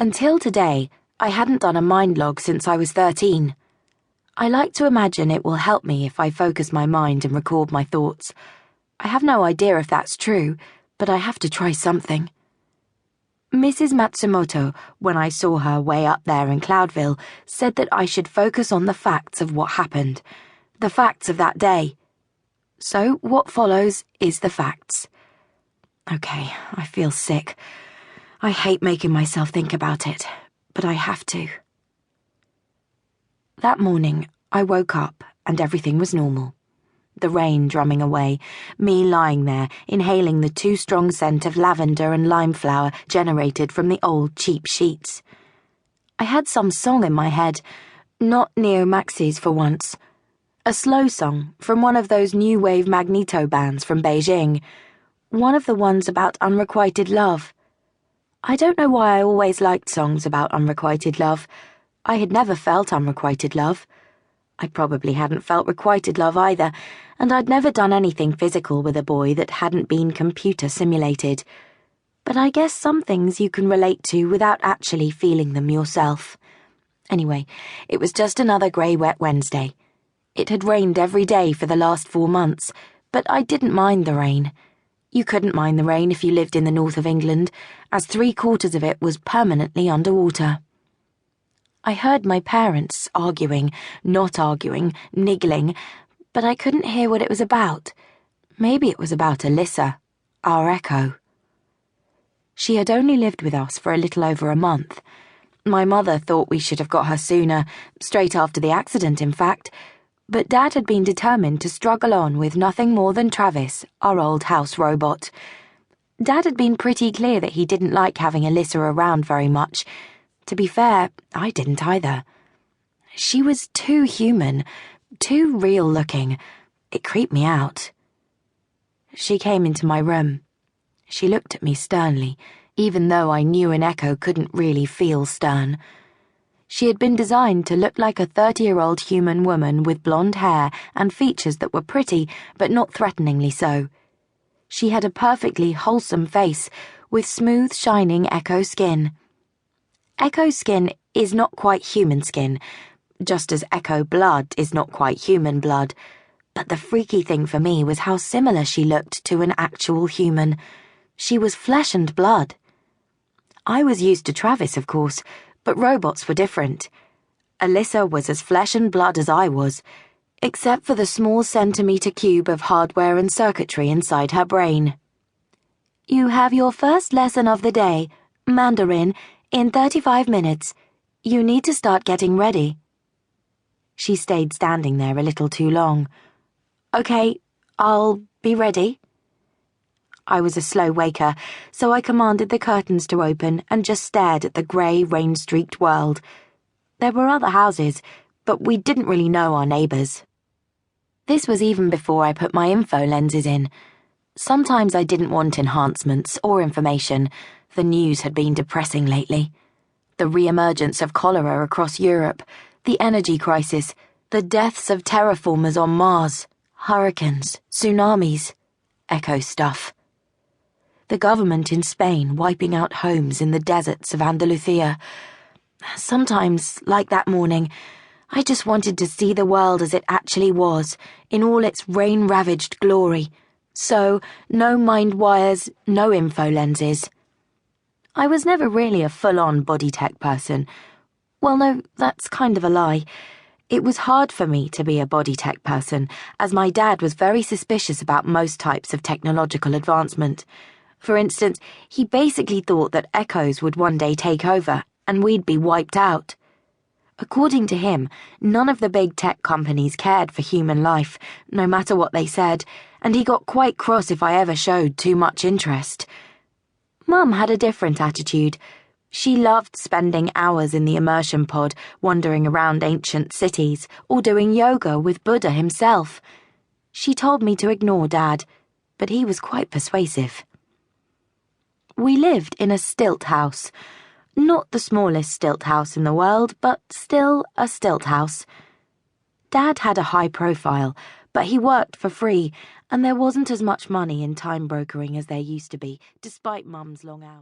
Until today, I hadn't done a mind log since I was 13. I like to imagine it will help me if I focus my mind and record my thoughts. I have no idea if that's true, but I have to try something. Mrs. Matsumoto, when I saw her way up there in Cloudville, said that I should focus on the facts of what happened, the facts of that day. So what follows is the facts. Okay, I feel sick. I hate making myself think about it, but I have to. That morning, I woke up and everything was normal. The rain drumming away, me lying there, inhaling the too strong scent of lavender and lime flower generated from the old cheap sheets. I had some song in my head, not Neo Maxi's for once. A slow song from one of those new wave magneto bands from Beijing, one of the ones about unrequited love. I don't know why I always liked songs about unrequited love. I had never felt unrequited love. I probably hadn't felt requited love either, and I'd never done anything physical with a boy that hadn't been computer simulated. But I guess some things you can relate to without actually feeling them yourself. Anyway, it was just another grey, wet Wednesday. It had rained every day for the last 4 months, but I didn't mind the rain. You couldn't mind the rain if you lived in the north of England, as 3/4 of it was permanently underwater. I heard my parents arguing, not arguing, niggling, but I couldn't hear what it was about. Maybe it was about Alyssa, our echo. She had only lived with us for a little over a month. My mother thought we should have got her sooner, straight after the accident, in fact, but Dad had been determined to struggle on with nothing more than Travis, our old house robot. Dad had been pretty clear that he didn't like having Alyssa around very much. To be fair, I didn't either. She was too human, too real-looking. It creeped me out. She came into my room. She looked at me sternly, even though I knew an echo couldn't really feel stern. She had been designed to look like a 30-year-old human woman with blonde hair and features that were pretty, but not threateningly so. She had a perfectly wholesome face, with smooth, shining echo skin. Echo skin is not quite human skin, just as echo blood is not quite human blood. But the freaky thing for me was how similar she looked to an actual human. She was flesh and blood. I was used to Travis, of course, but robots were different. Alyssa was as flesh and blood as I was, except for the small centimetre cube of hardware and circuitry inside her brain. You have your first lesson of the day, Mandarin, in 35 minutes. You need to start getting ready. She stayed standing there a little too long. Okay, I'll be ready. I was a slow waker, so I commanded the curtains to open and just stared at the grey, rain-streaked world. There were other houses, but we didn't really know our neighbours. This was even before I put my info lenses in. Sometimes I didn't want enhancements or information. The news had been depressing lately. The re-emergence of cholera across Europe, the energy crisis, the deaths of terraformers on Mars, hurricanes, tsunamis, echo stuff. The government in Spain wiping out homes in the deserts of Andalusia. Sometimes, like that morning, I just wanted to see the world as it actually was, in all its rain-ravaged glory. So, no mind wires, no info lenses. I was never really a full-on body tech person. Well, no, that's kind of a lie. It was hard for me to be a body tech person, as my dad was very suspicious about most types of technological advancement. For instance, he basically thought that echoes would one day take over, and we'd be wiped out. According to him, none of the big tech companies cared for human life, no matter what they said, and he got quite cross if I ever showed too much interest. Mum had a different attitude. She loved spending hours in the immersion pod, wandering around ancient cities, or doing yoga with Buddha himself. She told me to ignore Dad, but he was quite persuasive. We lived in a stilt house. Not the smallest stilt house in the world, but still a stilt house. Dad had a high profile, but he worked for free, and there wasn't as much money in time brokering as there used to be, despite Mum's long hours.